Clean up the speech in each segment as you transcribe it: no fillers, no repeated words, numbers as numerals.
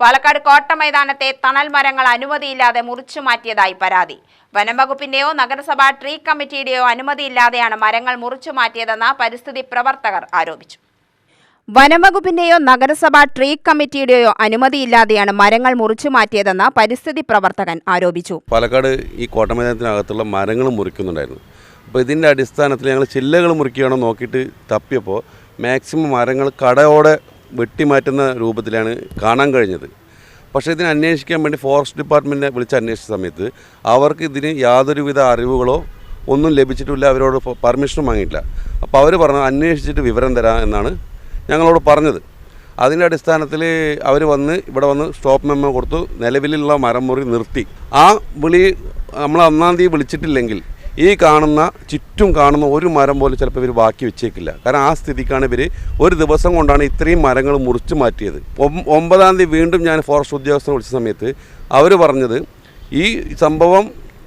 പാലക്കാട് കോട്ട മൈതാനത്തെ തണൽ മരങ്ങൾ അനുമതിയില്ലാതെ മുറിച്ചു മാറ്റിയതായി പരാതി. വനംവകുപ്പിന്റെയോ നഗരസഭാ ട്രീ കമ്മിറ്റിയുടെയോ അനുമതിയില്ലാതെയാണ് മരങ്ങൾ മുറിച്ചു മാറ്റിയതെന്ന് പരിസ്ഥിതി പ്രവർത്തകർ ആരോപിച്ചു. വനംവകുപ്പിന്റെയോ നഗരസഭാ ട്രീ കമ്മിറ്റിയുടെയോ അനുമതിയില്ലാതെയാണ് മരങ്ങൾ മുറിച്ചു മാറ്റിയതെന്ന് പരിസ്ഥിതി പ്രവർത്തകൻ ആരോപിച്ചു. പാലക്കാട് ഈ കോട്ട മൈതാനത്തിനകത്തുള്ള മരങ്ങൾ മുറിക്കുന്നുണ്ടായിരുന്നു. അപ്പോൾ ഇതിൻ്റെ അടിസ്ഥാനത്തിൽ ഞങ്ങൾ ചില്ലകൾ മുറിക്കുകയാണോ നോക്കിയിട്ട് തപ്പിയപ്പോൾ മാക്സിമം മരങ്ങൾ കടയോടെ വെട്ടിമാറ്റുന്ന രൂപത്തിലാണ് കാണാൻ കഴിഞ്ഞത്. പക്ഷേ ഇതിനെ അന്വേഷിക്കാൻ വേണ്ടി ഫോറസ്റ്റ് ഡിപ്പാർട്ട്മെൻറ്റിനെ വിളിച്ച് അന്വേഷിച്ച സമയത്ത് അവർക്ക് ഇതിന് യാതൊരുവിധ അറിവുകളോ ഒന്നും ലഭിച്ചിട്ടില്ല, അവരോട് പെർമിഷനും വാങ്ങിയിട്ടില്ല. അപ്പോൾ അവർ പറഞ്ഞു അന്വേഷിച്ചിട്ട് വിവരം തരാം എന്നാണ് ഞങ്ങളോട് പറഞ്ഞത്. അതിൻ്റെ അടിസ്ഥാനത്തിൽ അവർ ഇവിടെ വന്ന് സ്റ്റോപ്പ് മെമ്മോ കൊടുത്തു, നിലവിലുള്ള മരം മുറി നിർത്തി. ആ വിളി നമ്മൾ 1-ാം തീയതി വിളിച്ചിട്ടില്ലെങ്കിൽ ഈ ചുറ്റും കാണുന്ന ഒരു മരം പോലും ചിലപ്പോൾ ഇവർ ബാക്കി വെച്ചേക്കില്ല. കാരണം ആ സ്ഥിതിക്കാണ് ഇവർ ഒരു ദിവസം കൊണ്ടാണ് ഇത്രയും മരങ്ങൾ മുറിച്ചു മാറ്റിയത്. 9-ാം തീയതി വീണ്ടും ഞാൻ ഫോറസ്റ്റ് ഉദ്യോഗസ്ഥനെ വിളിച്ച സമയത്ത് അവർ പറഞ്ഞത് ഈ സംഭവം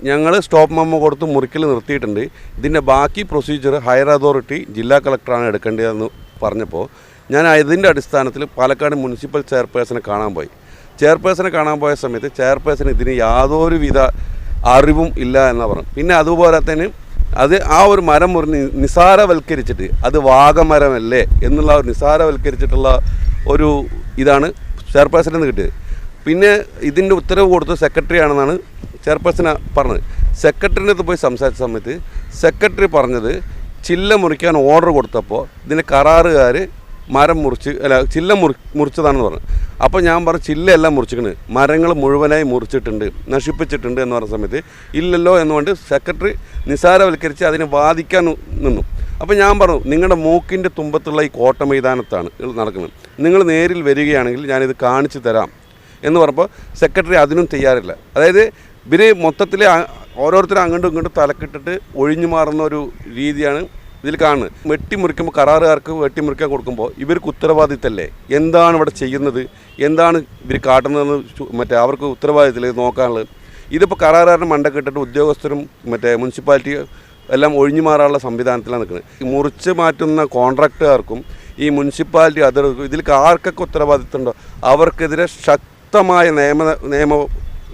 ഞങ്ങൾ സ്റ്റോപ്പ് മെമ്മോ കൊടുത്ത് മുറിക്കൽ നിർത്തിയിട്ടുണ്ട്, ഇതിൻ്റെ ബാക്കി പ്രൊസീജിയർ ഹയർ അതോറിറ്റി ജില്ലാ കളക്ടറാണ് എടുക്കേണ്ടതെന്ന് പറഞ്ഞപ്പോൾ ഞാൻ ഇതിൻ്റെ അടിസ്ഥാനത്തിൽ പാലക്കാട് മുനിസിപ്പൽ ചെയർപേഴ്സണെ കാണാൻ പോയി. ചെയർപേഴ്സണെ കാണാൻ പോയ സമയത്ത് ചെയർപേഴ്സൺ ഇതിന് യാതൊരുവിധ അറിവും ഇല്ല എന്നാണ് പറഞ്ഞു. പിന്നെ അതുപോലെ തന്നെ ആ ഒരു മരം മുറിഞ്ഞ് നിസാരവൽക്കരിച്ചിട്ട് അത് വാഗമരമല്ലേ എന്നുള്ള നിസാരവൽക്കരിച്ചിട്ടുള്ള ഒരു ഇതാണ് ചെയർപേഴ്സണിൽ നിന്ന് കിട്ടിയത്. പിന്നെ ഇതിൻ്റെ ഉത്തരവ് കൊടുത്തത് സെക്രട്ടറി ആണെന്നാണ് ചെയർപേഴ്സൺ പറഞ്ഞത്. സെക്രട്ടറിൻ്റെ അടുത്ത് പോയി സംസാരിച്ച സമയത്ത് സെക്രട്ടറി പറഞ്ഞത് ചില്ല മുറിക്കാൻ ഓർഡർ കൊടുത്തപ്പോൾ ഇതിൻ്റെ കരാറുകാർ മരം ചില്ല മുറിച്ചതാണെന്ന് പറഞ്ഞു. അപ്പോൾ ഞാൻ പറഞ്ഞു ചില്ലയെല്ലാം മുറിച്ചിട്ടുണ്ട്, മരങ്ങൾ മുഴുവനായി മുറിച്ചിട്ടുണ്ട്, നശിപ്പിച്ചിട്ടുണ്ട് എന്ന് പറഞ്ഞ സമയത്ത് ഇല്ലല്ലോ എന്നുകൊണ്ട് സെക്രട്ടറി നിസാരവൽക്കരിച്ച് അതിനെ വാദിക്കാൻ നിന്നു. അപ്പോൾ ഞാൻ പറഞ്ഞു നിങ്ങളുടെ മൂക്കിൻ്റെ തുമ്പത്തുള്ള ഈ കോട്ട മൈതാനത്താണ് നടക്കുന്നത്, നിങ്ങൾ നേരിൽ വരികയാണെങ്കിൽ ഞാനിത് കാണിച്ചു തരാം എന്ന് പറഞ്ഞപ്പോൾ സെക്രട്ടറി അതിനും തയ്യാറില്ല. അതായത് ഇവർ മൊത്തത്തിൽ ഓരോരുത്തരും അങ്ങോട്ടും ഇങ്ങോട്ടും തലക്കിട്ടിട്ട് ഒഴിഞ്ഞു മാറുന്ന ഒരു രീതിയാണ് ഇതിൽ കാണുന്നത്. വെട്ടിമുറിക്കുമ്പോൾ കരാറുകാർക്ക് വെട്ടിമുറിക്കാൻ കൊടുക്കുമ്പോൾ ഇവർക്ക് ഉത്തരവാദിത്തമല്ലേ, എന്താണ് ഇവിടെ ചെയ്യുന്നത്, എന്താണ് ഇവർ കാട്ടുന്നതെന്ന് അവർക്ക് ഉത്തരവാദിത്തത്തിൽ നോക്കാനുള്ളത്. ഇതിപ്പോൾ കരാറുകാരൻ്റെ മണ്ടക്കിട്ടിട്ട് ഉദ്യോഗസ്ഥരും മുനിസിപ്പാലിറ്റി എല്ലാം ഒഴിഞ്ഞു മാറാനുള്ള സംവിധാനത്തിലാണ് നിൽക്കുന്നത്. മുറിച്ച് മാറ്റുന്ന കോൺട്രാക്റ്റുകാർക്കും ഈ മുനിസിപ്പാലിറ്റി അതോറിറ്റി ഇതിൽ ആർക്കൊക്കെ ഉത്തരവാദിത്തമുണ്ടോ അവർക്കെതിരെ ശക്തമായ നിയമ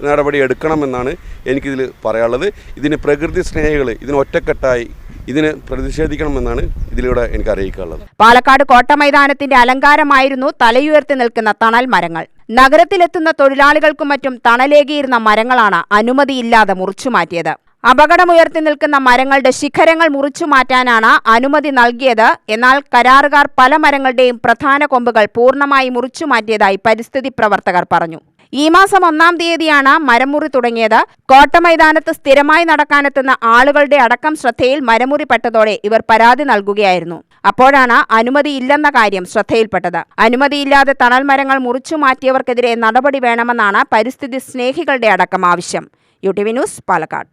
നടപടി എടുക്കണമെന്നാണ് എനിക്കിതിൽ പറയാനുള്ളത്. ഇതിന് പ്രകൃതി സ്നേഹികൾ ഇതിന് ഒറ്റക്കെട്ടായി ഇതിന് പ്രതിഷേധിക്കണമെന്നാണ് ഇതിലൂടെ എനിക്ക് അറിയിക്കാനുള്ളത്. പാലക്കാട് കോട്ട മൈതാനത്തിന്റെ അലങ്കാരമായിരുന്നു തലയുയർത്തി നിൽക്കുന്ന തണൽ മരങ്ങൾ. നഗരത്തിലെത്തുന്ന തൊഴിലാളികൾക്കും മറ്റും തണലേകിയിരുന്ന മരങ്ങളാണ് അനുമതിയില്ലാതെ മുറിച്ചു മാറ്റിയത്. അപകടമുയർത്തി നിൽക്കുന്ന മരങ്ങളുടെ ശിഖരങ്ങൾ മുറിച്ചു മാറ്റാനാണ് അനുമതി നൽകിയത്. എന്നാൽ കരാറുകാർ പല മരങ്ങളുടെയും പ്രധാന കൊമ്പുകൾ പൂർണ്ണമായി മുറിച്ചു മാറ്റിയതായി പരിസ്ഥിതി പ്രവർത്തകർ പറഞ്ഞു. ഈ മാസം 1-ാം തീയതിയാണ് മരമുറി തുടങ്ങിയത്. കോട്ട മൈതാനത്ത് സ്ഥിരമായി നടക്കാനെത്തുന്ന ആളുകളുടെ അടക്കം ശ്രദ്ധയിൽ മരമുറി പെട്ടതോടെ ഇവർ പരാതി നൽകുകയായിരുന്നു. അപ്പോഴാണ് അനുമതിയില്ലെന്ന കാര്യം ശ്രദ്ധയിൽപ്പെട്ടത്. അനുമതിയില്ലാതെ തണൽ മരങ്ങൾ മുറിച്ചു മാറ്റിയവർക്കെതിരെ നടപടി വേണമെന്നാണ് പരിസ്ഥിതി സ്നേഹികളുടെ അടക്കം ആവശ്യം. UTV news, Palakkad.